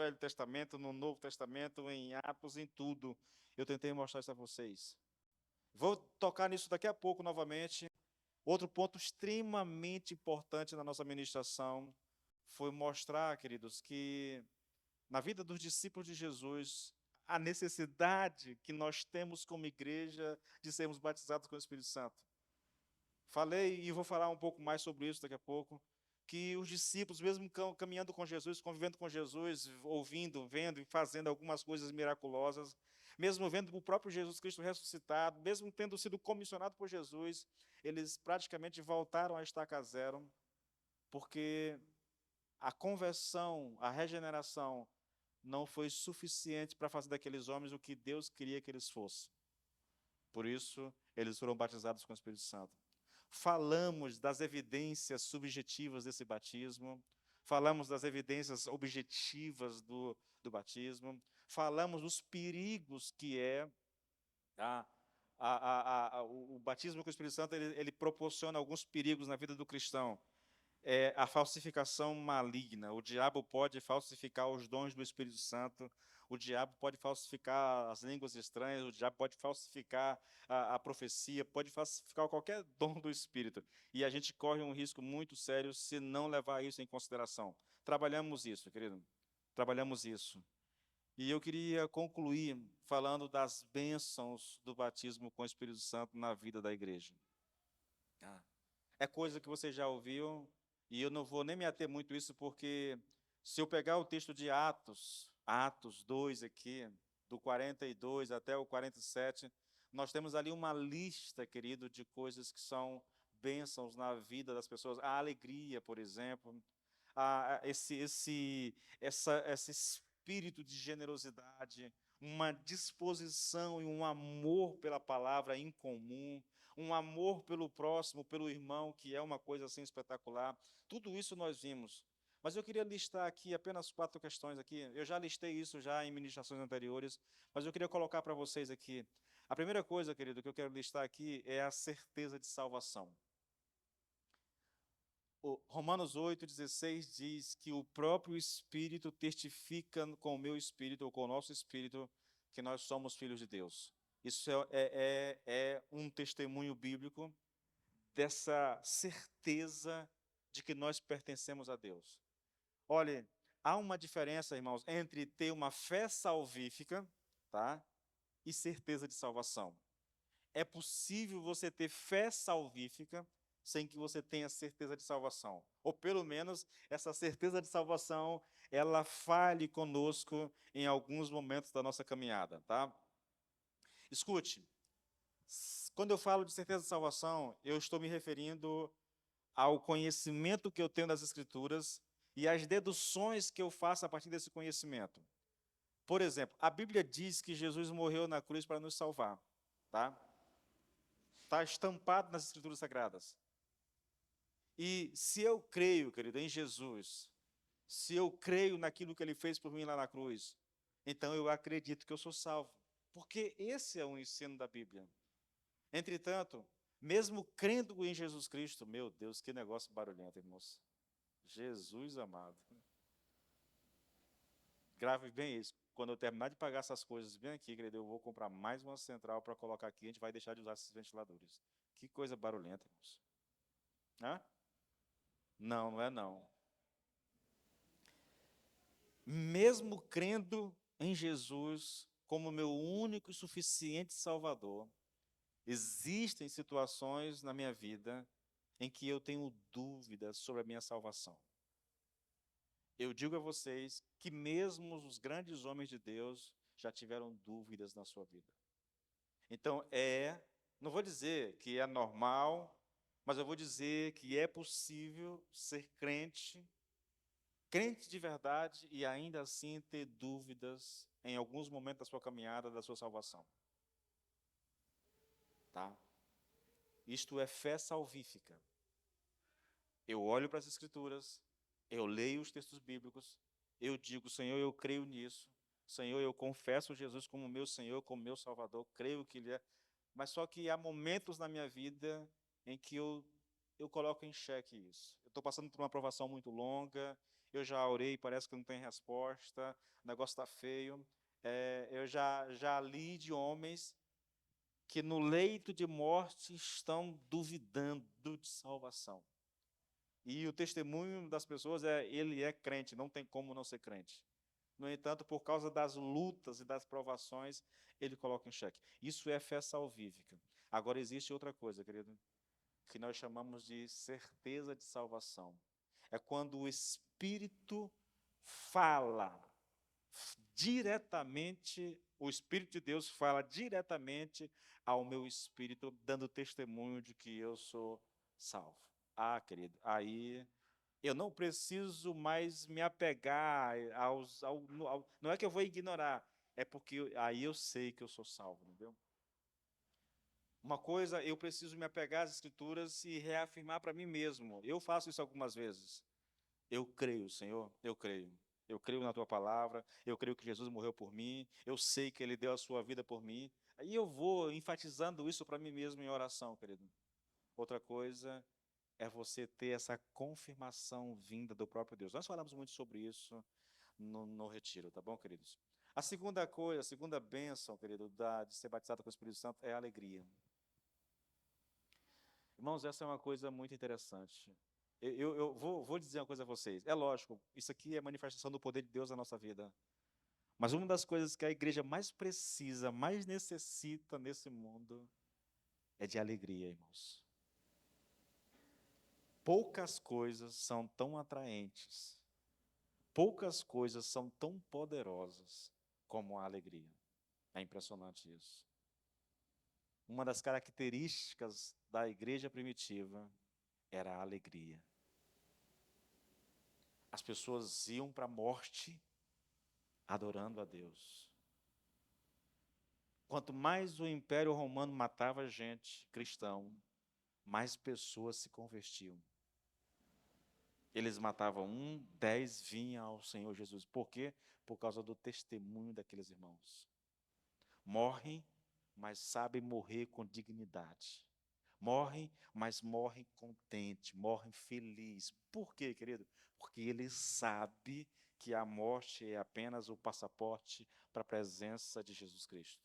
Velho Testamento, no Novo Testamento, em Atos, em tudo. Eu tentei mostrar isso a vocês. Vou tocar nisso daqui a pouco novamente. Outro ponto extremamente importante na nossa ministração foi mostrar, queridos, que na vida dos discípulos de Jesus, a necessidade que nós temos como igreja de sermos batizados com o Espírito Santo. Falei e vou falar um pouco mais sobre isso daqui a pouco, que os discípulos, mesmo caminhando com Jesus, convivendo com Jesus, ouvindo, vendo e fazendo algumas coisas miraculosas, mesmo vendo o próprio Jesus Cristo ressuscitado, mesmo tendo sido comissionado por Jesus, eles praticamente voltaram a estaca zero, porque a conversão, a regeneração, não foi suficiente para fazer daqueles homens o que Deus queria que eles fossem. Por isso, eles foram batizados com o Espírito Santo. Falamos das evidências subjetivas desse batismo, falamos das evidências objetivas do batismo, falamos dos perigos que é a, o batismo com o Espírito Santo, ele proporciona alguns perigos na vida do cristão. A falsificação maligna. O diabo pode falsificar os dons do Espírito Santo, o diabo pode falsificar as línguas estranhas, o diabo pode falsificar a profecia, pode falsificar qualquer dom do Espírito. E a gente corre um risco muito sério se não levar isso em consideração. Trabalhamos isso, querido. Trabalhamos isso. E eu queria concluir falando das bênçãos do batismo com o Espírito Santo na vida da igreja. É coisa que você já ouviu, e eu não vou nem me ater muito a isso, porque se eu pegar o texto de Atos, Atos 2 aqui, do 42 até o 47, nós temos ali uma lista, querido, de coisas que são bênçãos na vida das pessoas. A alegria, por exemplo, esse espírito de generosidade, uma disposição e um amor pela palavra em comum, um amor pelo próximo, pelo irmão, que é uma coisa assim espetacular. Tudo isso nós vimos. Mas eu queria listar aqui apenas 4 questões aqui. Eu já listei isso já em ministrações anteriores, mas eu queria colocar para vocês aqui. A primeira coisa, querido, que eu quero listar aqui é a certeza de salvação. O Romanos 8,16 diz que o próprio Espírito testifica com o meu espírito, ou com o nosso espírito, que nós somos filhos de Deus. Isso é um testemunho bíblico dessa certeza de que nós pertencemos a Deus. Olha, há uma diferença, irmãos, entre ter uma fé salvífica, tá, e certeza de salvação. É possível você ter fé salvífica sem que você tenha certeza de salvação. Ou pelo menos essa certeza de salvação, ela fale conosco em alguns momentos da nossa caminhada, tá? Escute, quando eu falo de certeza de salvação, eu estou me referindo ao conhecimento que eu tenho das Escrituras e às deduções que eu faço a partir desse conhecimento. Por exemplo, a Bíblia diz que Jesus morreu na cruz para nos salvar, tá? Está estampado nas Escrituras Sagradas. E se eu creio, querido, em Jesus, se eu creio naquilo que ele fez por mim lá na cruz, então eu acredito que eu sou salvo. Porque esse é o ensino da Bíblia. Entretanto, mesmo crendo em Jesus Cristo, meu Deus, que negócio barulhento, irmãos. Jesus amado. Grave bem isso. Quando eu terminar de pagar essas coisas bem aqui, querido, eu vou comprar mais uma central para colocar aqui, a gente vai deixar de usar esses ventiladores. Que coisa barulhenta, irmãos. Hã? Não, não é não. Mesmo crendo em Jesus como meu único e suficiente Salvador, existem situações na minha vida em que eu tenho dúvidas sobre a minha salvação. Eu digo a vocês que mesmo os grandes homens de Deus já tiveram dúvidas na sua vida. Então, não vou dizer que é normal, mas eu vou dizer que é possível ser crente, crente de verdade e ainda assim ter dúvidas em alguns momentos da sua caminhada, da sua salvação. Tá? Isto é fé salvífica. Eu olho para as Escrituras, eu leio os textos bíblicos, eu digo, Senhor, eu creio nisso. Senhor, eu confesso Jesus como meu Senhor, como meu Salvador, creio que Ele é. Mas só que há momentos na minha vida em que eu coloco em xeque isso. Eu estou passando por uma provação muito longa, eu já orei, parece que não tem resposta, o negócio está feio. Eu já li de homens que no leito de morte estão duvidando de salvação. E o testemunho das pessoas ele é crente, não tem como não ser crente. No entanto, por causa das lutas e das provações, ele coloca em xeque. Isso é fé salvífica. Agora existe outra coisa, querido, que nós chamamos de certeza de salvação. É quando o Espírito fala diretamente, o Espírito de Deus fala diretamente ao meu espírito, dando testemunho de que eu sou salvo. Ah, querido, aí eu não preciso mais me apegar não é que eu vou ignorar, é porque aí eu sei que eu sou salvo, entendeu? Uma coisa, eu preciso me apegar às Escrituras e reafirmar para mim mesmo. Eu faço isso algumas vezes. Eu creio, Senhor, eu creio. Eu creio na tua palavra, eu creio que Jesus morreu por mim, eu sei que ele deu a sua vida por mim. Aí eu vou enfatizando isso para mim mesmo em oração, querido. Outra coisa é você ter essa confirmação vinda do próprio Deus. Nós falamos muito sobre isso no retiro, tá bom, queridos? A segunda coisa, a segunda bênção, querido, de ser batizado com o Espírito Santo é a alegria. Irmãos, essa é uma coisa muito interessante. Eu vou dizer uma coisa a vocês. É lógico, isso aqui é manifestação do poder de Deus na nossa vida. Mas uma das coisas que a igreja mais precisa, mais necessita nesse mundo, é de alegria, irmãos. Poucas coisas são tão atraentes, poucas coisas são tão poderosas como a alegria. É impressionante isso. Uma das características da igreja primitiva era a alegria. As pessoas iam para a morte adorando a Deus. Quanto mais o Império Romano matava gente, cristão, mais pessoas se convertiam. Eles matavam 10 vinham ao Senhor Jesus. Por quê? Por causa do testemunho daqueles irmãos. Morrem, mas sabem morrer com dignidade. Morrem, mas morrem contente, morrem felizes. Por quê, querido? Porque ele sabe que a morte é apenas o passaporte para a presença de Jesus Cristo.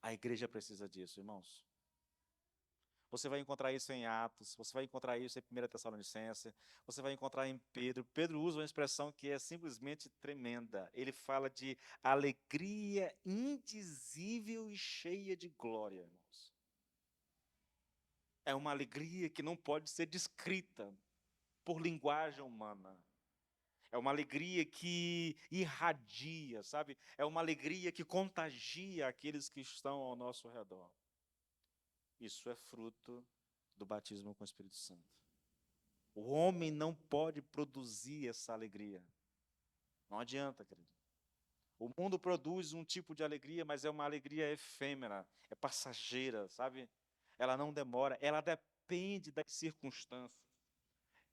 A igreja precisa disso, irmãos. Você vai encontrar isso em Atos, você vai encontrar isso em 1 Tessalonicenses, você vai encontrar em Pedro. Pedro usa uma expressão que é simplesmente tremenda. Ele fala de alegria indizível e cheia de glória, irmãos. É uma alegria que não pode ser descrita por linguagem humana. É uma alegria que irradia, sabe? É uma alegria que contagia aqueles que estão ao nosso redor. Isso é fruto do batismo com o Espírito Santo. O homem não pode produzir essa alegria. Não adianta, querido. O mundo produz um tipo de alegria, mas é uma alegria efêmera, é passageira, sabe? Ela não demora, ela depende das circunstâncias.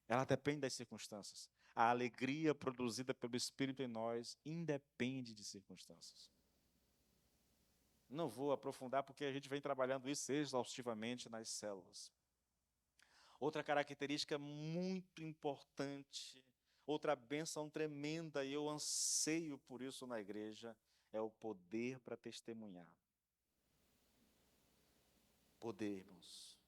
Ela depende das circunstâncias. A alegria produzida pelo Espírito em nós independe de circunstâncias. Não vou aprofundar porque a gente vem trabalhando isso exaustivamente nas células. Outra característica muito importante, outra bênção tremenda, e eu anseio por isso na igreja, é o poder para testemunhar. Poder, irmãos.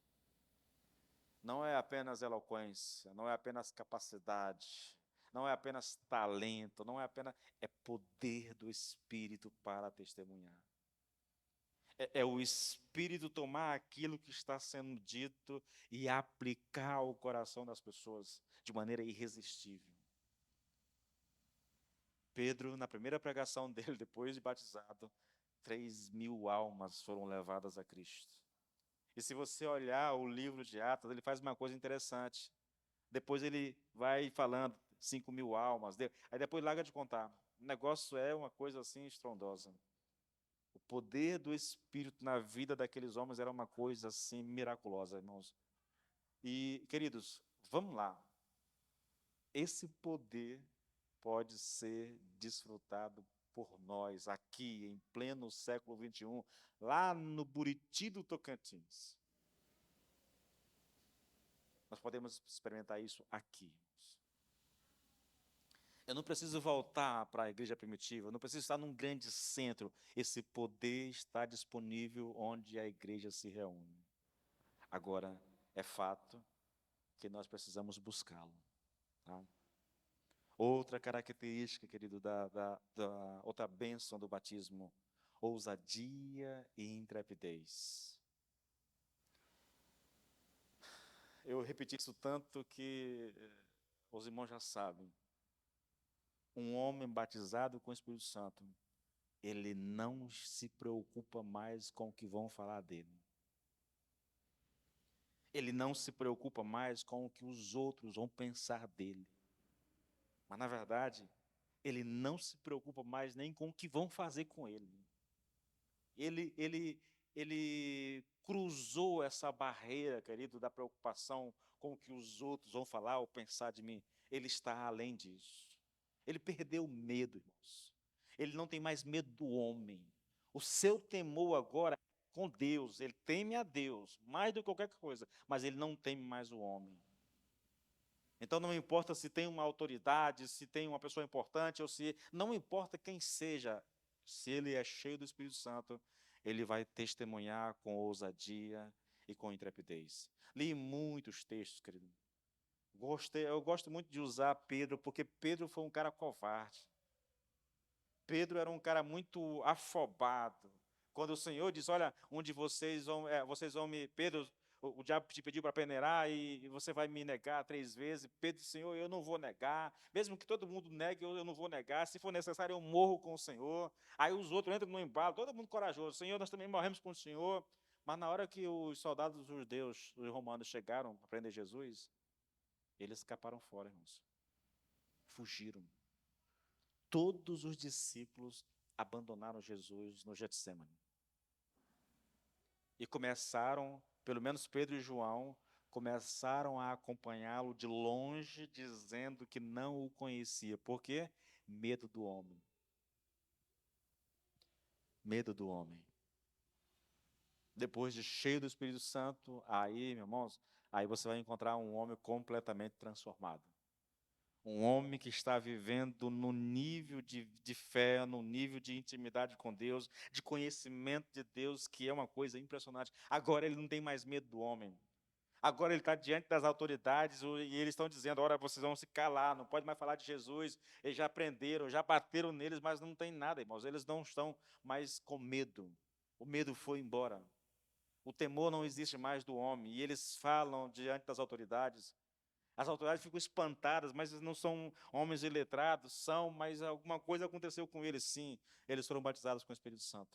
Não é apenas eloquência, não é apenas capacidade, não é apenas talento, não é apenas, é poder do Espírito para testemunhar. É o Espírito tomar aquilo que está sendo dito e aplicar ao coração das pessoas de maneira irresistível. Pedro, na primeira pregação dele, depois de batizado, 3.000 almas foram levadas a Cristo. E se você olhar o livro de Atos, ele faz uma coisa interessante. Depois ele vai falando 5.000 almas, aí depois larga de contar. O negócio é uma coisa assim estrondosa. O poder do Espírito na vida daqueles homens era uma coisa assim miraculosa, irmãos. E, queridos, vamos lá. Esse poder pode ser desfrutado por nós aqui, em pleno século XXI, lá no Buriti do Tocantins. Nós podemos experimentar isso aqui. Eu não preciso voltar para a igreja primitiva, eu não preciso estar num grande centro. Esse poder está disponível onde a igreja se reúne. Agora, é fato que nós precisamos buscá-lo. Tá? Outra característica, querido, da outra bênção do batismo: ousadia e intrepidez. Eu repeti isso tanto que os irmãos já sabem. Um homem batizado com o Espírito Santo, ele não se preocupa mais com o que vão falar dele. Ele não se preocupa mais com o que os outros vão pensar dele. Mas, na verdade, ele não se preocupa mais nem com o que vão fazer com ele. Ele cruzou essa barreira, querido, da preocupação com o que os outros vão falar ou pensar de mim. Ele está além disso. Ele perdeu o medo, irmãos. Ele não tem mais medo do homem. O seu temor agora é com Deus. Ele teme a Deus mais do que qualquer coisa, mas ele não teme mais o homem. Então não importa se tem uma autoridade, se tem uma pessoa importante, ou se não importa quem seja, se ele é cheio do Espírito Santo, ele vai testemunhar com ousadia e com intrepidez. Li muitos textos, querido. Eu gosto muito de usar Pedro, porque Pedro foi um cara covarde. Pedro era um cara muito afobado. Quando o Senhor diz, olha, um de vocês vão me... Pedro, o diabo te pediu para peneirar e você vai me negar 3 vezes. Pedro disse, Senhor, eu não vou negar. Mesmo que todo mundo negue, eu não vou negar. Se for necessário, eu morro com o Senhor. Aí os outros entram no embalo, todo mundo corajoso. Senhor, nós também morremos com o Senhor. Mas na hora que os soldados judeus, os romanos, chegaram para prender Jesus, eles escaparam fora, irmãos. Fugiram. Todos os discípulos abandonaram Jesus no Getsemane. E começaram, pelo menos Pedro e João, começaram a acompanhá-lo de longe, dizendo que não o conhecia. Por quê? Medo do homem. Medo do homem. Depois de cheio do Espírito Santo, aí, meus irmãos, aí você vai encontrar um homem completamente transformado. Um homem que está vivendo no nível de fé, no nível de intimidade com Deus, de conhecimento de Deus, que é uma coisa impressionante. Agora ele não tem mais medo do homem. Agora ele está diante das autoridades e eles estão dizendo, ora, vocês vão se calar, não pode mais falar de Jesus. Eles já prenderam, já bateram neles, mas não tem nada, irmãos. Eles não estão mais com medo. O medo foi embora. O temor não existe mais do homem. E eles falam diante das autoridades. As autoridades ficam espantadas, mas eles não são homens iletrados, são, mas alguma coisa aconteceu com eles, sim. Eles foram batizados com o Espírito Santo.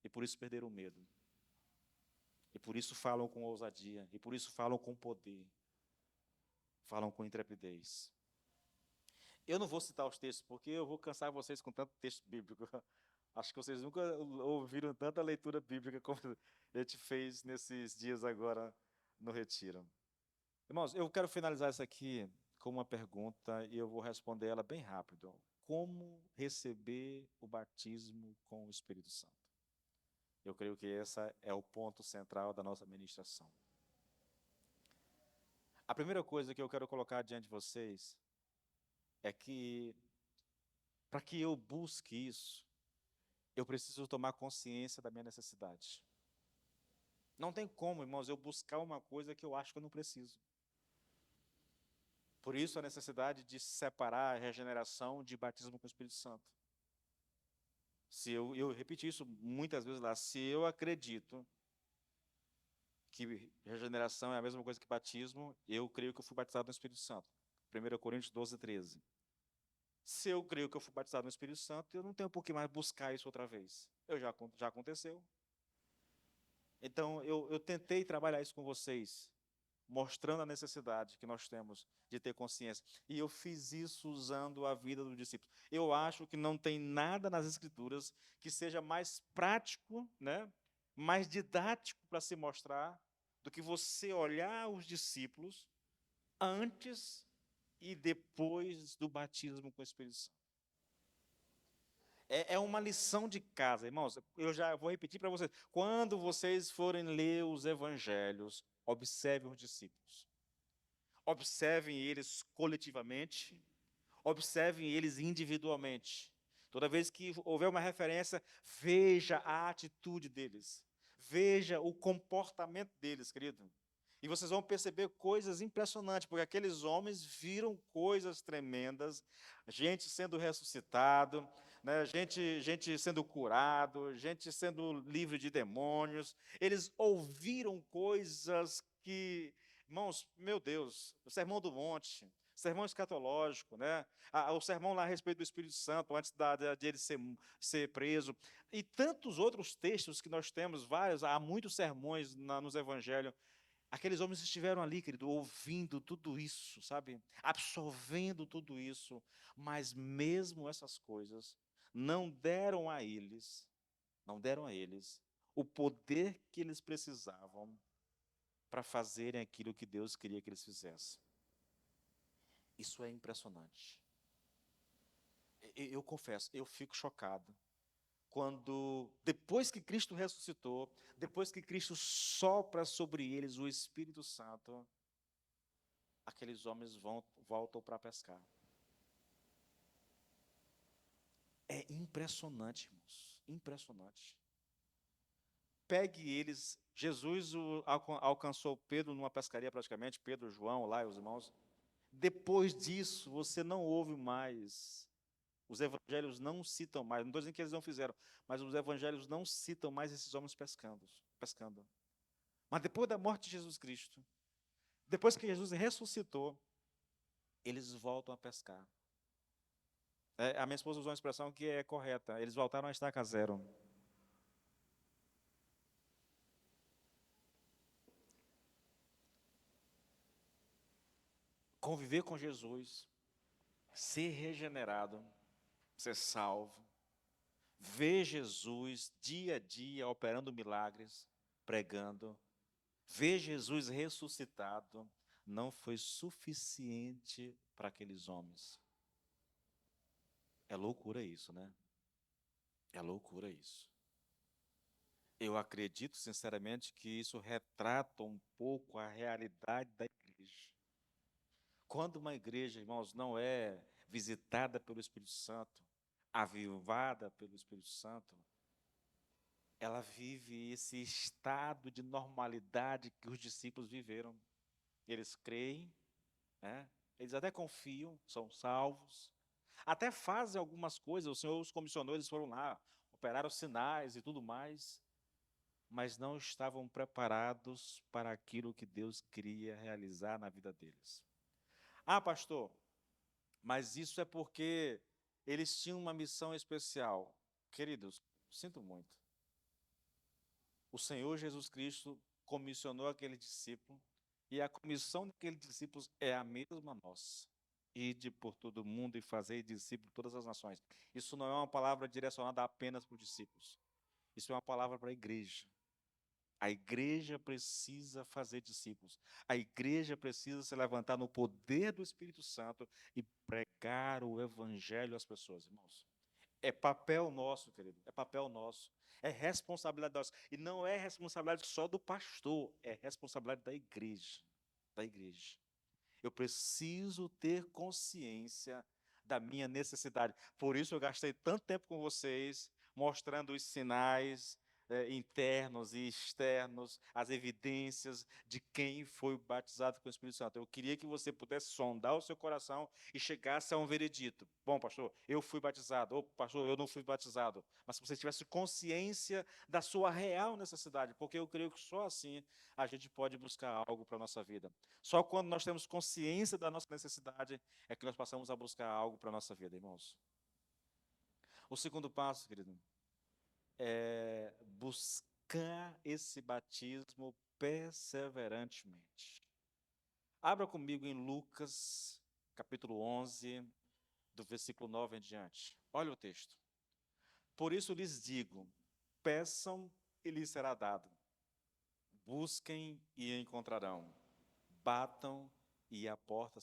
E por isso perderam o medo. E por isso falam com ousadia. E por isso falam com poder. Falam com intrepidez. Eu não vou citar os textos, porque eu vou cansar vocês com tanto texto bíblico. Acho que vocês nunca ouviram tanta leitura bíblica como a gente fez nesses dias agora no Retiro. Irmãos, eu quero finalizar isso aqui com uma pergunta e eu vou responder ela bem rápido. Como receber o batismo com o Espírito Santo? Eu creio que esse é o ponto central da nossa ministração. A primeira coisa que eu quero colocar diante de vocês é que, para que eu busque isso, eu preciso tomar consciência da minha necessidade. Não tem como, irmãos, eu buscar uma coisa que eu acho que eu não preciso. Por isso a necessidade de separar a regeneração de batismo com o Espírito Santo. Se eu repeti isso muitas vezes lá, se eu acredito que regeneração é a mesma coisa que batismo, eu creio que eu fui batizado no Espírito Santo. 1 Coríntios 12, 13. Se eu creio que eu fui batizado no Espírito Santo, eu não tenho por que mais buscar isso outra vez. Já aconteceu. Então, eu tentei trabalhar isso com vocês, mostrando a necessidade que nós temos de ter consciência. E eu fiz isso usando a vida do discípulo. Eu acho que não tem nada nas Escrituras que seja mais prático, né, mais didático para se mostrar do que você olhar os discípulos antes e depois do batismo com o Espírito Santo. É uma lição de casa, irmãos. Eu já vou repetir para vocês. Quando vocês forem ler os evangelhos, observem os discípulos. Observem eles coletivamente, Observem eles individualmente. Toda vez que houver uma referência, veja a atitude deles. Veja o comportamento deles, querido. E vocês vão perceber coisas impressionantes, porque aqueles homens viram coisas tremendas, gente sendo ressuscitado, né, gente sendo curado, gente sendo livre de demônios. Eles ouviram coisas que, irmãos, meu Deus, o Sermão do Monte, sermão escatológico, né? O sermão lá a respeito do Espírito Santo, antes de ele ser preso, e tantos outros textos que nós temos, vários, há muitos sermões nos evangelhos. Aqueles homens estiveram ali, querido, ouvindo tudo isso, sabe? Absorvendo tudo isso, mas mesmo essas coisas não deram a eles o poder que eles precisavam para fazerem aquilo que Deus queria que eles fizessem. Isso é impressionante. Eu confesso, eu fico chocado quando, depois que Cristo ressuscitou, depois que Cristo sopra sobre eles o Espírito Santo, aqueles homens voltam para pescar. É impressionante, irmãos, impressionante. Pegue eles, Jesus alcançou Pedro numa pescaria praticamente, Pedro, João, lá e os irmãos. Depois disso, você não ouve mais. Os evangelhos não citam mais, não estou dizendo que eles não fizeram, mas os evangelhos não citam mais esses homens pescando. Mas depois da morte de Jesus Cristo, depois que Jesus ressuscitou, eles voltam a pescar. A minha esposa usou uma expressão que é correta, eles voltaram a estaca zero. Conviver com Jesus, ser regenerado, ser salvo, ver Jesus dia a dia operando milagres, pregando, ver Jesus ressuscitado, não foi suficiente para aqueles homens. É loucura isso, né? É loucura isso. Eu acredito sinceramente que isso retrata um pouco a realidade da igreja. Quando uma igreja, irmãos, não é visitada pelo Espírito Santo, avivada pelo Espírito Santo, ela vive esse estado de normalidade que os discípulos viveram. Eles creem, né? Eles até confiam, são salvos, até fazem algumas coisas, o Senhor os comissionou, eles foram lá, operaram sinais e tudo mais, mas não estavam preparados para aquilo que Deus queria realizar na vida deles. Ah, pastor, mas isso é porque eles tinham uma missão especial. Queridos, sinto muito. O Senhor Jesus Cristo comissionou aquele discípulo, e a comissão daqueles discípulos é a mesma nossa. Ide por todo o mundo e fazei discípulos de todas as nações. Isso não é uma palavra direcionada apenas para os discípulos. Isso é uma palavra para a igreja. A igreja precisa fazer discípulos. A igreja precisa se levantar no poder do Espírito Santo e pregar o evangelho às pessoas, irmãos. É papel nosso, querido, é papel nosso. É responsabilidade nossa. E não é responsabilidade só do pastor, é responsabilidade da igreja. Da igreja. Eu preciso ter consciência da minha necessidade. Por isso eu gastei tanto tempo com vocês, mostrando os sinais internos e externos, as evidências de quem foi batizado com o Espírito Santo. Eu queria que você pudesse sondar o seu coração e chegasse a um veredito. Bom, pastor, eu fui batizado. Ou, pastor, eu não fui batizado. Mas se você tivesse consciência da sua real necessidade, porque eu creio que só assim a gente pode buscar algo para a nossa vida. Só quando nós temos consciência da nossa necessidade é que nós passamos a buscar algo para a nossa vida, irmãos. O segundo passo, querido, é buscar esse batismo perseverantemente. Abra comigo em Lucas, capítulo 11, do versículo 9 em diante. Olha o texto. Por isso lhes digo, peçam e lhes será dado. Busquem e encontrarão. Batam e a porta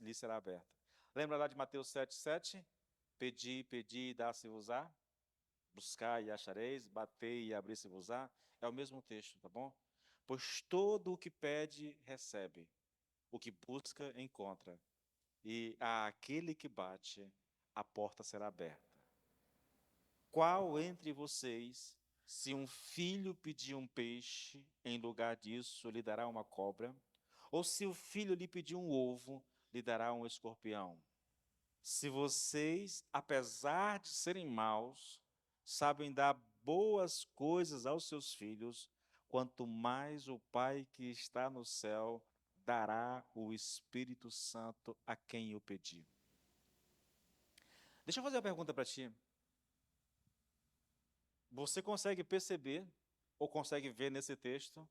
lhes será aberta. Lembra lá de Mateus 7,7? Pedi, pedi e dá-se-vos-á. Buscar e achareis, bater e abrir-se-vos-á. É o mesmo texto, tá bom? Pois todo o que pede, recebe. O que busca, encontra. e àquele que bate, a porta será aberta. Qual entre vocês, se um filho pedir um peixe, em lugar disso lhe dará uma cobra? Ou se o filho lhe pedir um ovo, lhe dará um escorpião? Se vocês, apesar de serem maus, sabem dar boas coisas aos seus filhos, quanto mais o Pai que está no céu dará o Espírito Santo a quem o pedir. Deixa eu fazer uma pergunta para ti. Você consegue perceber, ou consegue ver nesse texto,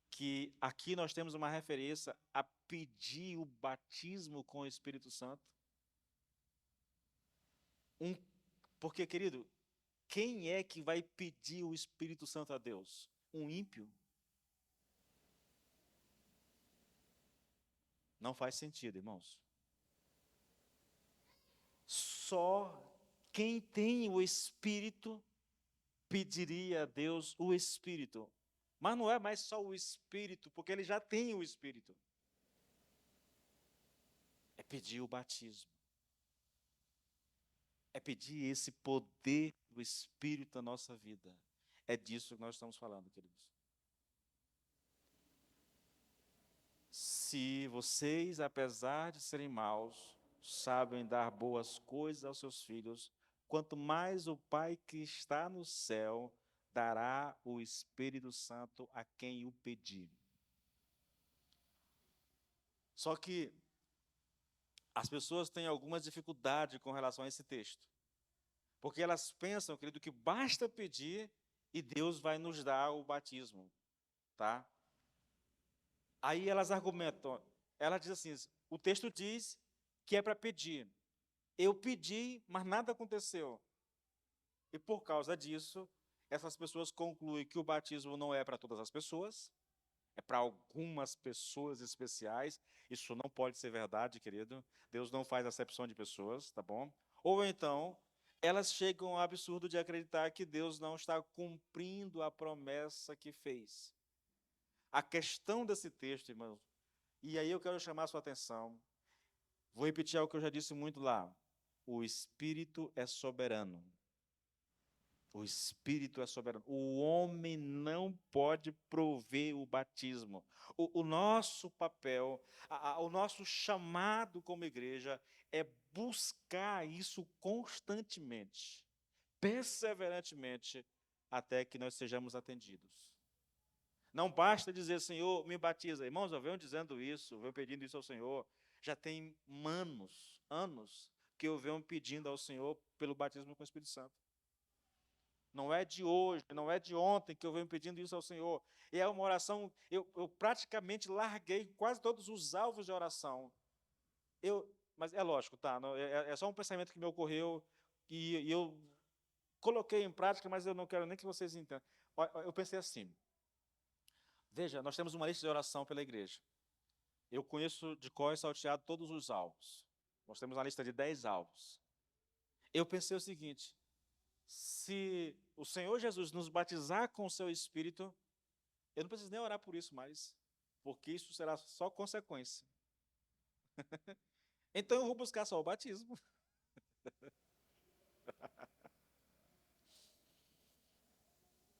que aqui nós temos uma referência a pedir o batismo com o Espírito Santo? Porque, querido, quem é que vai pedir o Espírito Santo a Deus? Um ímpio? Não faz sentido, irmãos. Só quem tem o Espírito pediria a Deus o Espírito. Mas não é mais só o Espírito, porque ele já tem o Espírito. É pedir o batismo. É pedir esse poder do Espírito na nossa vida. É disso que nós estamos falando, queridos. Se vocês, apesar de serem maus, sabem dar boas coisas aos seus filhos, quanto mais o Pai que está no céu dará o Espírito Santo a quem o pedir. Só que as pessoas têm alguma dificuldade com relação a esse texto. Porque elas pensam, querido, que basta pedir e Deus vai nos dar o batismo, tá? Aí elas argumentam, ela diz assim, o texto diz que é para pedir. Eu pedi, mas nada aconteceu. E por causa disso, essas pessoas concluem que o batismo não é para todas as pessoas, é para algumas pessoas especiais. Isso não pode ser verdade, querido. Deus não faz acepção de pessoas, tá bom? Ou então, elas chegam ao absurdo de acreditar que Deus não está cumprindo a promessa que fez. A questão desse texto, irmãos, e aí eu quero chamar a sua atenção, vou repetir algo que eu já disse muito lá. O Espírito é soberano. O Espírito é soberano. O homem não pode prover o batismo. O nosso papel, o nosso chamado como igreja é buscar isso constantemente, perseverantemente, até que nós sejamos atendidos. Não basta dizer, Senhor, me batiza. Irmãos, eu venho dizendo isso, eu venho pedindo isso ao Senhor. Já tem anos, que eu venho pedindo ao Senhor pelo batismo com o Espírito Santo. Não é de hoje, não é de ontem que eu venho pedindo isso ao Senhor. E é uma oração, eu praticamente larguei quase todos os alvos de oração. Mas é lógico, tá? É só um pensamento que me ocorreu e eu coloquei em prática, mas eu não quero nem que vocês entendam. Eu pensei assim, veja, nós temos uma lista de oração pela igreja. Eu conheço de cor e salteado todos os alvos. Nós temos uma lista de 10 alvos. Eu pensei o seguinte, se o Senhor Jesus nos batizar com o seu Espírito, eu não preciso nem orar por isso mais, porque isso será só consequência. Então eu vou buscar só o batismo.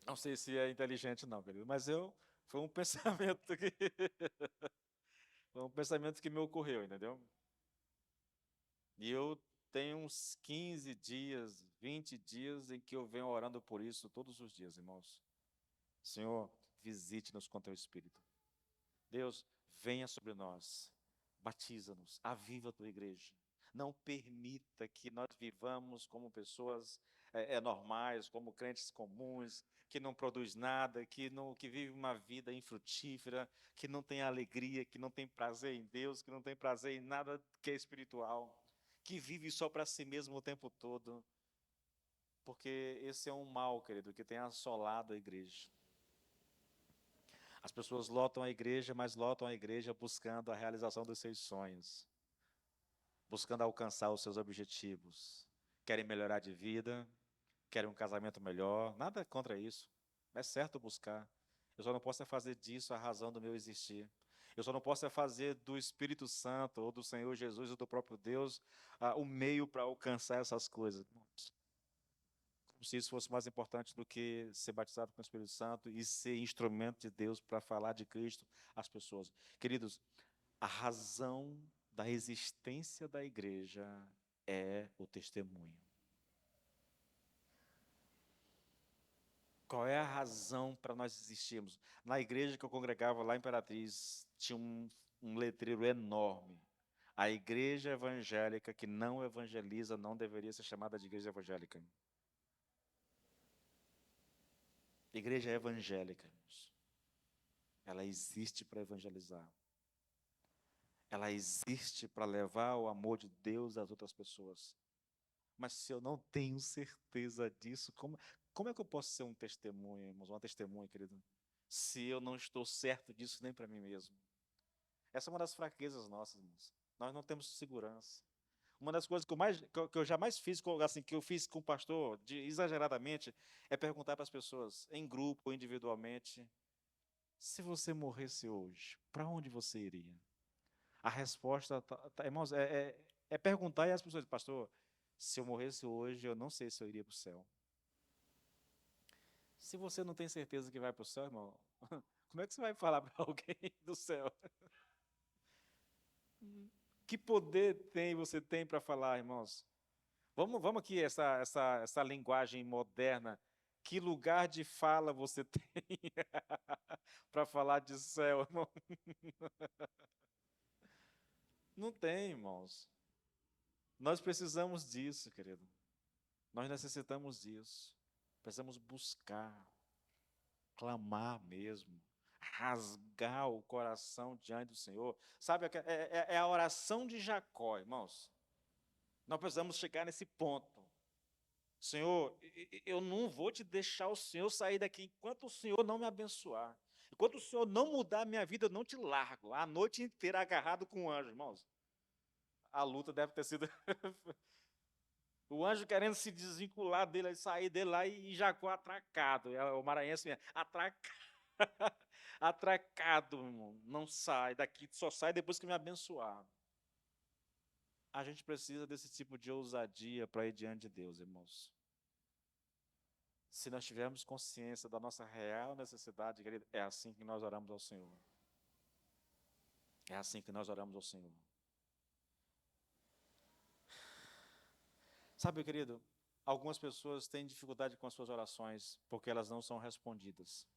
Não sei se é inteligente não, querido, mas foi um pensamento que foi um pensamento que me ocorreu, entendeu? E eu tenho uns 15 dias, 20 dias em que eu venho orando por isso todos os dias, irmãos. Senhor, visite-nos com teu Espírito. Deus, venha sobre nós, batiza-nos, aviva a tua igreja. Não permita que nós vivamos como pessoas normais, como crentes comuns, que não produz nada, que vive uma vida infrutífera, que não tem alegria, que não tem prazer em Deus, que não tem prazer em nada que é espiritual, que vive só para si mesmo o tempo todo. Porque esse é um mal, querido, que tem assolado a igreja. As pessoas lotam a igreja, mas lotam a igreja buscando a realização dos seus sonhos, buscando alcançar os seus objetivos. Querem melhorar de vida, querem um casamento melhor, nada contra isso. É certo buscar. Eu só não posso fazer disso a razão do meu existir. Eu só não posso é fazer do Espírito Santo, ou do Senhor Jesus, ou do próprio Deus, o meio para alcançar essas coisas. Como se isso fosse mais importante do que ser batizado com o Espírito Santo e ser instrumento de Deus para falar de Cristo às pessoas. Queridos, a razão da existência da igreja é o testemunho. Qual é a razão para nós existirmos? Na igreja que eu congregava lá em Imperatriz, tinha um letreiro enorme. A igreja evangélica que não evangeliza não deveria ser chamada de igreja evangélica. Igreja evangélica, irmãos, ela existe para evangelizar. Ela existe para levar o amor de Deus às outras pessoas. Mas se eu não tenho certeza disso, como é que eu posso ser um testemunho, irmãos, uma testemunha, querido? Se eu não estou certo disso nem para mim mesmo. Essa é uma das fraquezas nossas, irmãos. Nós não temos segurança. Uma das coisas que eu jamais fiz, assim, que eu fiz com o pastor, exageradamente, é perguntar para as pessoas, em grupo ou individualmente, se você morresse hoje, para onde você iria? A resposta, irmãos, é perguntar e as pessoas dizem, pastor, se eu morresse hoje, eu não sei se eu iria para o céu. Se você não tem certeza que vai para o céu, irmão, como é que você vai falar para alguém do céu? Que poder você tem para falar, irmãos? Vamos aqui, essa linguagem moderna. Que lugar de fala você tem para falar de céu, irmão? Não tem, irmãos. Nós precisamos disso, querido. Nós necessitamos disso. Precisamos buscar, clamar mesmo, rasgar o coração diante do Senhor. Sabe, é a oração de Jacó, irmãos. Nós precisamos chegar nesse ponto. Senhor, eu não vou te deixar o Senhor sair daqui enquanto o Senhor não me abençoar. Enquanto o Senhor não mudar a minha vida, eu não te largo. A noite inteira agarrado com o anjo, irmãos. A luta deve ter sido o anjo querendo se desvincular dele, sair dele lá e Jacó atracado. O maranhense mesmo, atracado, irmão. Não sai daqui, só sai depois que me abençoar. A gente precisa desse tipo de ousadia para ir diante de Deus, irmãos. Se nós tivermos consciência da nossa real necessidade, querido, é assim que nós oramos ao Senhor. É assim que nós oramos ao Senhor. Sabe, querido, algumas pessoas têm dificuldade com as suas orações porque elas não são respondidas.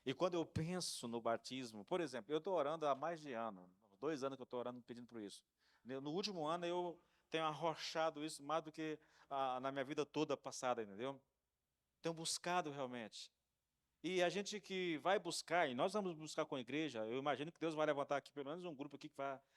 E quando eu penso no batismo, por exemplo, eu estou orando há mais de ano, 2 anos que eu estou orando pedindo por isso. No último ano eu tenho arrochado isso mais do que na minha vida toda passada, entendeu? Tenho buscado realmente. E a gente que vai buscar, e nós vamos buscar com a igreja, eu imagino que Deus vai levantar aqui pelo menos um grupo aqui que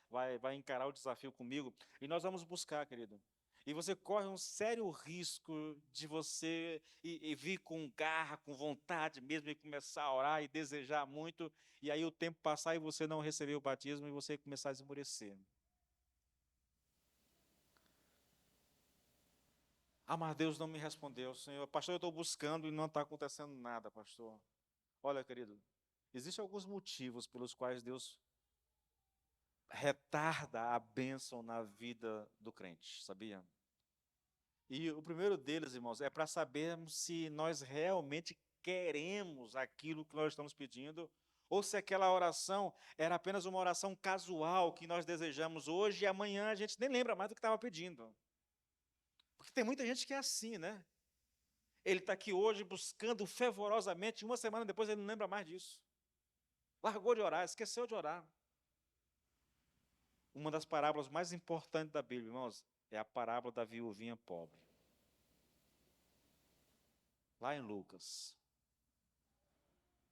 vai encarar o desafio comigo, e nós vamos buscar, querido. E você corre um sério risco de você ir vir com garra, com vontade mesmo, e começar a orar e desejar muito, e aí o tempo passar e você não receber o batismo e você começar a esmorecer. Ah, mas Deus não me respondeu, Senhor. Pastor, eu estou buscando e não está acontecendo nada, pastor. Olha, querido, existem alguns motivos pelos quais Deus retarda a bênção na vida do crente, sabia? E o primeiro deles, irmãos, é para sabermos se nós realmente queremos aquilo que nós estamos pedindo, ou se aquela oração era apenas uma oração casual que nós desejamos hoje e amanhã a gente nem lembra mais do que estava pedindo. Porque tem muita gente que é assim, né? Ele está aqui hoje buscando fervorosamente, uma semana depois ele não lembra mais disso. Largou de orar, esqueceu de orar. Uma das parábolas mais importantes da Bíblia, irmãos, é a parábola da viuvinha pobre. Lá em Lucas.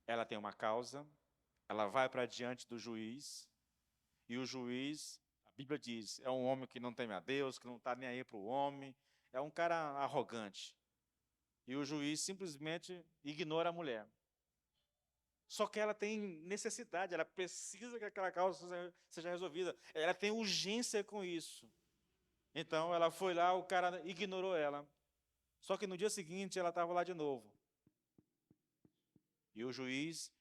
Ela tem uma causa, ela vai para diante do juiz, e o juiz, a Bíblia diz, é um homem que não teme a Deus, que não está nem aí para o homem, é um cara arrogante. E o juiz simplesmente ignora a mulher. Só que ela tem necessidade, ela precisa que aquela causa seja resolvida. Ela tem urgência com isso. Então, ela foi lá, o cara ignorou ela. Só que no dia seguinte, ela estava lá de novo. E o juiz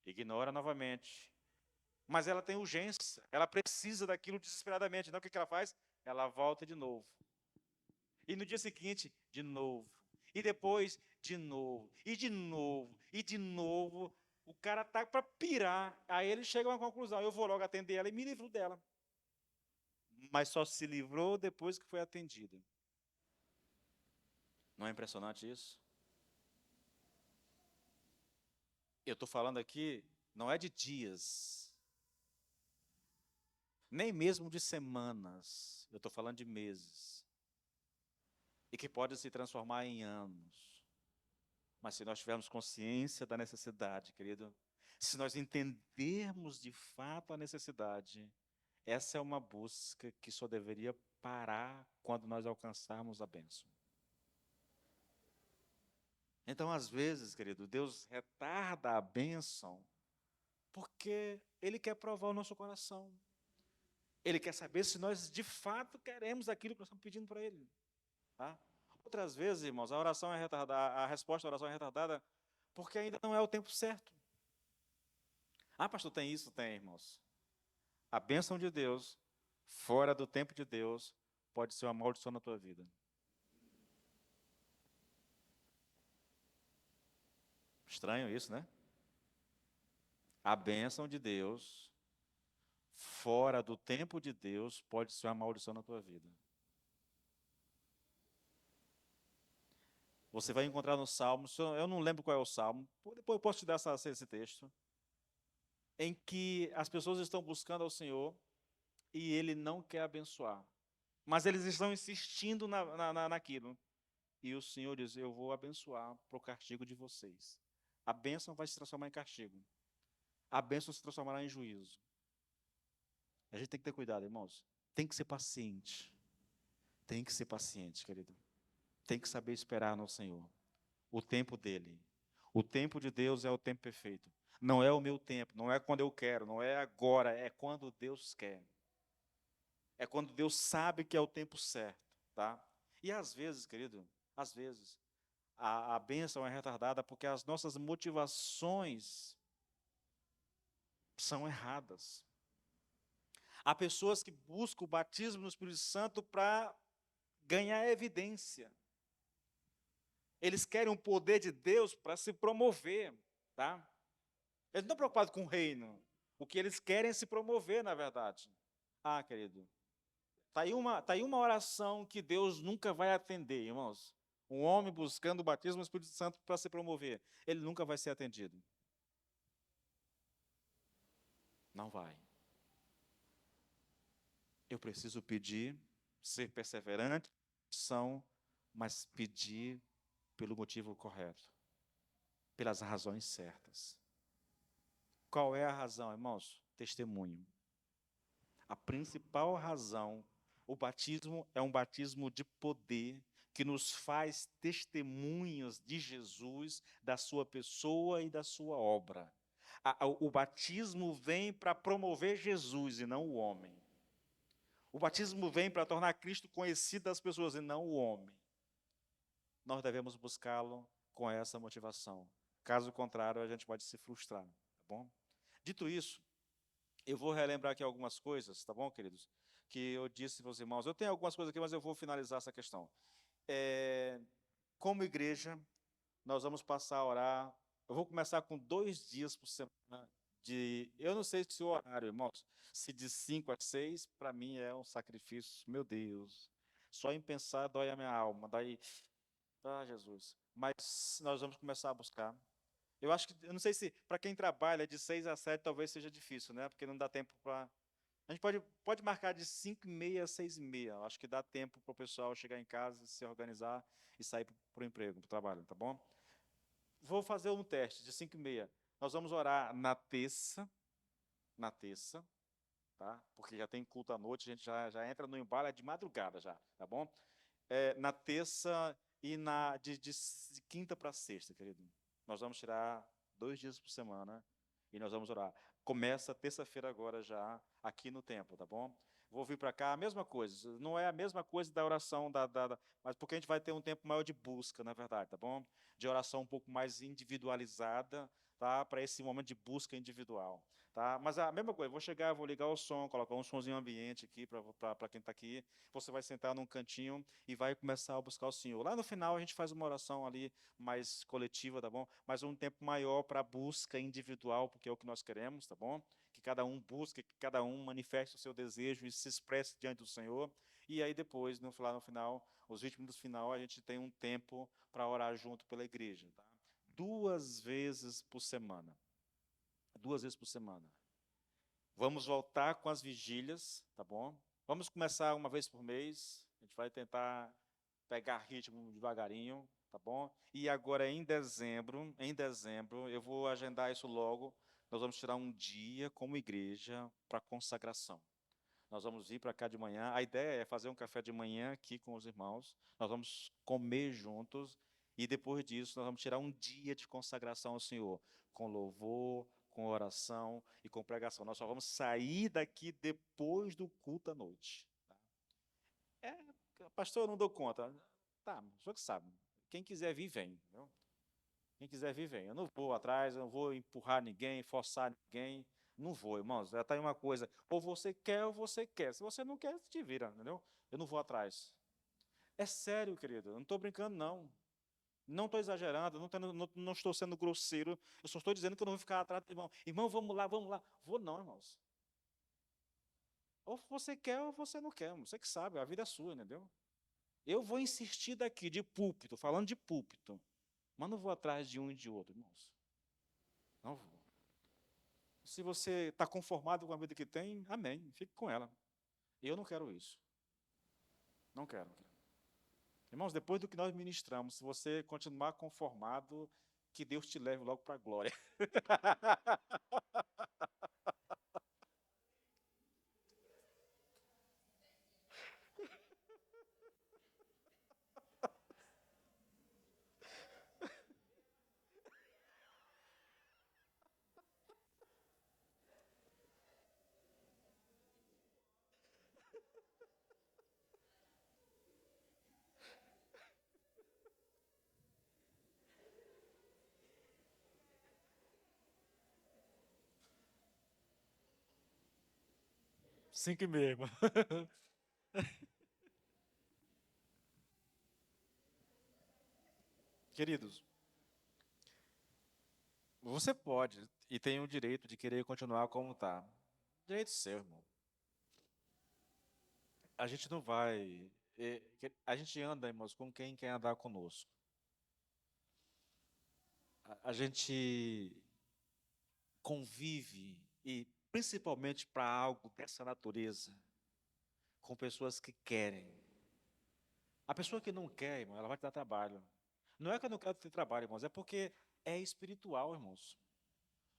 ignora novamente. mas ela tem urgência, ela precisa daquilo desesperadamente. Então, o que ela faz? Ela volta de novo. E no dia seguinte, de novo. E depois, de novo. E de novo. E de novo. O cara tá para pirar. Aí ele chega a uma conclusão. Eu vou logo atender ela e me livro dela. Mas só se livrou depois que foi atendida. Não é impressionante isso? Eu estou falando aqui, não é de dias, nem mesmo de semanas. Eu estou falando de meses. E que pode se transformar em anos. Mas se nós tivermos consciência da necessidade, querido, se nós entendermos de fato a necessidade, essa é uma busca que só deveria parar quando nós alcançarmos a bênção. Então, às vezes, querido, Deus retarda a bênção porque Ele quer provar o nosso coração. Ele quer saber se nós de fato queremos aquilo que nós estamos pedindo para Ele. Tá? Outras vezes, irmãos, a oração é retardada, a resposta à oração é retardada porque ainda não é o tempo certo. Ah, pastor, tem isso? Tem, irmãos. A bênção de Deus, fora do tempo de Deus, pode ser uma maldição na tua vida. Estranho isso, né? A bênção de Deus, fora do tempo de Deus, pode ser uma maldição na tua vida. Você vai encontrar no Salmo, eu não lembro qual é o Salmo, depois eu posso te dar esse texto, em que as pessoas estão buscando ao Senhor e Ele não quer abençoar. Mas eles estão insistindo naquilo. E o Senhor diz, eu vou abençoar para o castigo de vocês. A bênção vai se transformar em castigo. A bênção se transformará em juízo. A gente tem que ter cuidado, irmãos. Tem que ser paciente. Tem que ser paciente, querido. Tem que saber esperar no Senhor. O tempo dele. O tempo de Deus é o tempo perfeito. Não é o meu tempo, não é quando eu quero, não é agora, é quando Deus quer. É quando Deus sabe que é o tempo certo, tá? E às vezes, querido, às vezes, a bênção é retardada porque as nossas motivações são erradas. Há pessoas que buscam o batismo no Espírito Santo para ganhar evidência. Eles querem o poder de Deus para se promover, tá? Eles não estão preocupados com o reino. O que eles querem é se promover, na verdade. Ah, querido, tá aí uma oração que Deus nunca vai atender, irmãos. Um homem buscando o batismo no Espírito Santo para se promover, ele nunca vai ser atendido. Não vai. Eu preciso pedir, ser perseverante, mas pedir pelo motivo correto, pelas razões certas. Qual é a razão, irmãos? Testemunho. A principal razão, o batismo é um batismo de poder que nos faz testemunhas de Jesus, da sua pessoa e da sua obra. O batismo vem para promover Jesus e não o homem. O batismo vem para tornar Cristo conhecido das pessoas e não o homem. Nós devemos buscá-lo com essa motivação. Caso contrário, a gente pode se frustrar, tá bom? Dito isso, eu vou relembrar aqui algumas coisas, tá bom, queridos? Que eu disse para os irmãos. Eu tenho algumas coisas aqui, mas eu vou finalizar essa questão. Como igreja, nós vamos passar a orar. Eu vou começar com 2 dias por semana. Eu não sei se o horário, irmãos, se de 5 a 6, para mim é um sacrifício. Meu Deus. Só em pensar dói a minha alma. Dói. Ah, Jesus. Mas nós vamos começar a buscar. Eu acho que, eu não sei se para quem trabalha de 6 a 7 talvez seja difícil, né? Porque não dá tempo para. A gente pode marcar de 5h30 a 6h30. Acho que dá tempo para o pessoal chegar em casa, se organizar e sair para o emprego, para o trabalho, tá bom? Vou fazer um teste de 5h30. Nós vamos orar na terça, tá? Porque já tem culto à noite, a gente já entra no embalo, é de madrugada já, tá bom? Na terça e de quinta para sexta, querido. Nós vamos tirar 2 dias por semana e nós vamos orar. Começa terça-feira agora já, aqui no templo, tá bom? Vou vir para cá, a mesma coisa. Não é a mesma coisa da oração, mas porque a gente vai ter um tempo maior de busca, na verdade, tá bom? De oração um pouco mais individualizada, tá? Para esse momento de busca individual, tá? Mas a mesma coisa, vou chegar, vou ligar o som, colocar um sonzinho ambiente aqui para quem está aqui. Você vai sentar num cantinho e vai começar a buscar o Senhor. Lá no final a gente faz uma oração ali mais coletiva, tá bom? Mas um tempo maior para busca individual, porque é o que nós queremos, tá bom? Que cada um busque, que cada um manifeste o seu desejo e se expresse diante do Senhor. E aí depois, no final, os 20 minutos final, a gente tem um tempo para orar junto pela igreja, tá? 2 vezes por semana. 2 vezes por semana. Vamos voltar com as vigílias, tá bom? Vamos começar uma vez por mês. A gente vai tentar pegar ritmo devagarinho, tá bom? E agora em dezembro, eu vou agendar isso logo. Nós vamos tirar um dia como igreja para consagração. Nós vamos ir para cá de manhã. A ideia é fazer um café de manhã aqui com os irmãos. Nós vamos comer juntos e depois disso nós vamos tirar um dia de consagração ao Senhor, com louvor, com oração e com pregação. Nós só vamos sair daqui depois do culto à noite. Tá? Pastor, eu não dou conta. Tá, o senhor que sabe. Quem quiser vir, vem. Entendeu? Quem quiser vir, vem. Eu não vou atrás, eu não vou empurrar ninguém, forçar ninguém. Não vou, irmãos. Já está aí uma coisa. Ou você quer ou você quer. Se você não quer, te vira, entendeu? Eu não vou atrás. É sério, querido. Eu não estou brincando, não. Não estou exagerando, não estou sendo grosseiro. Eu só estou dizendo que eu não vou ficar atrás do irmão. Irmão, vamos lá, vamos lá. Vou não, irmãos. Ou você quer ou você não quer. Você que sabe, a vida é sua, entendeu? Eu vou insistir daqui, de púlpito, falando de púlpito. Mas não vou atrás de um e de outro, irmãos. Não vou. Se você está conformado com a vida que tem, amém, fique com ela. Eu não quero isso. Não quero. Irmãos, depois do que nós ministramos, se você continuar conformado, que Deus te leve logo para a glória. Cinco e meia, irmão. Queridos, você pode e tem o direito de querer continuar como está. Direito seu, irmão. A gente não vai. A gente anda, irmãos, com quem quer andar conosco. A gente convive, e principalmente para algo dessa natureza, com pessoas que querem. A pessoa que não quer, irmão, ela vai te dar trabalho. Não é que eu não quero ter trabalho, irmãos, é porque é espiritual, irmãos.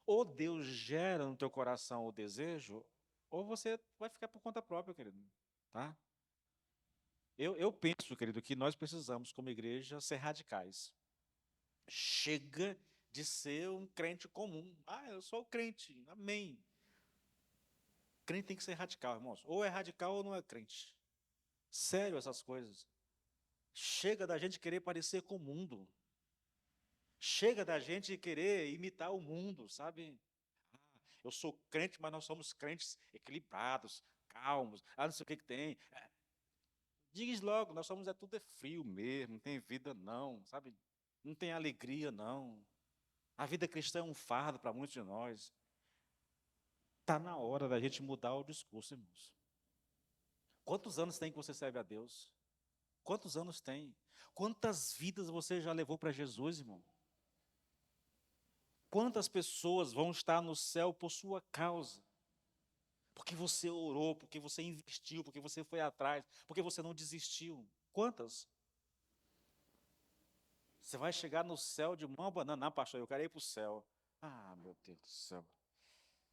Ou Deus gera no teu coração o desejo, ou você vai ficar por conta própria, querido. Tá? Eu penso, querido, que nós precisamos, como igreja, ser radicais. Chega de ser um crente comum. Ah, eu sou crente, amém. Crente tem que ser radical, irmãos. Ou é radical ou não é crente. Sério essas coisas. Chega da gente querer parecer com o mundo. Chega da gente querer imitar o mundo, sabe? Ah, eu sou crente, mas nós somos crentes equilibrados, calmos. Ah, não sei o que que tem. Diz logo, nós somos, tudo é frio mesmo, não tem vida não, sabe? Não tem alegria não. A vida cristã é um fardo para muitos de nós. Está na hora da gente mudar o discurso, irmãos. Quantos anos tem que você serve a Deus? Quantos anos tem? Quantas vidas você já levou para Jesus, irmão? Quantas pessoas vão estar no céu por sua causa? Porque você orou, porque você investiu, porque você foi atrás, porque você não desistiu. Quantas? Você vai chegar no céu de mão banana. Não, pastor, eu quero ir para o céu. Ah, meu Deus do céu.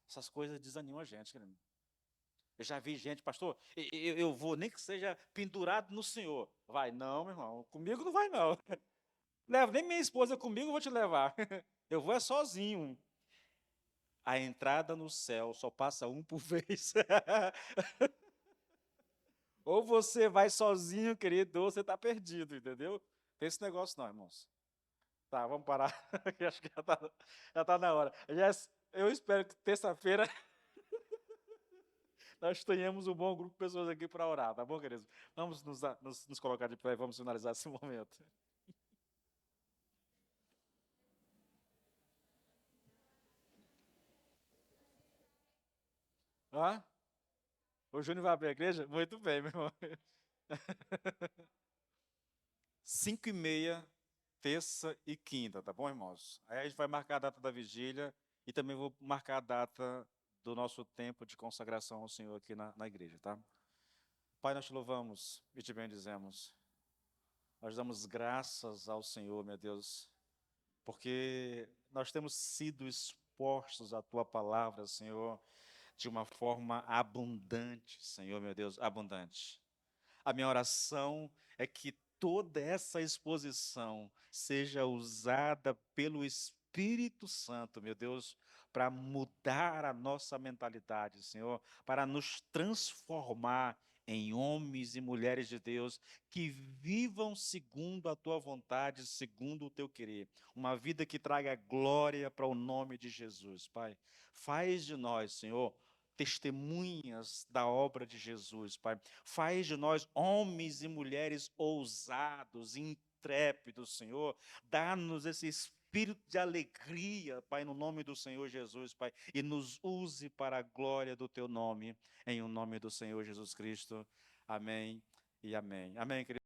Essas coisas desanimam a gente, querido. Eu já vi gente, pastor, eu vou, nem que seja pendurado no Senhor. Vai, não, meu irmão, comigo não vai, não. Leva, nem minha esposa comigo eu vou te levar. Eu vou sozinho. A entrada no céu só passa um por vez. Ou você vai sozinho, querido, ou você está perdido, entendeu? Tem esse negócio não, irmãos. Tá, vamos parar. que Acho que já tá na hora. Eu espero que terça-feira nós tenhamos um bom grupo de pessoas aqui para orar, tá bom, queridos? Vamos nos colocar de pé e vamos finalizar esse momento. Hã? O Júnior vai abrir a igreja? Muito bem, meu irmão. 5h30, terça e quinta, tá bom, irmãos? Aí a gente vai marcar a data da vigília e também vou marcar a data do nosso tempo de consagração ao Senhor aqui na igreja, tá? Pai, nós te louvamos e te bendizemos. Nós damos graças ao Senhor, meu Deus, porque nós temos sido expostos à tua palavra, Senhor, de uma forma abundante, Senhor, meu Deus, abundante. A minha oração é que toda essa exposição seja usada pelo Espírito Santo, meu Deus, para mudar a nossa mentalidade, Senhor, para nos transformar em homens e mulheres de Deus que vivam segundo a tua vontade, segundo o teu querer. Uma vida que traga glória para o nome de Jesus, Pai. Faz de nós, Senhor, testemunhas da obra de Jesus, Pai. Faz de nós homens e mulheres ousados, intrépidos, Senhor. Dá-nos esse espírito de alegria, Pai, no nome do Senhor Jesus, Pai, e nos use para a glória do teu nome, em o nome do Senhor Jesus Cristo. Amém e amém. Amém, querido.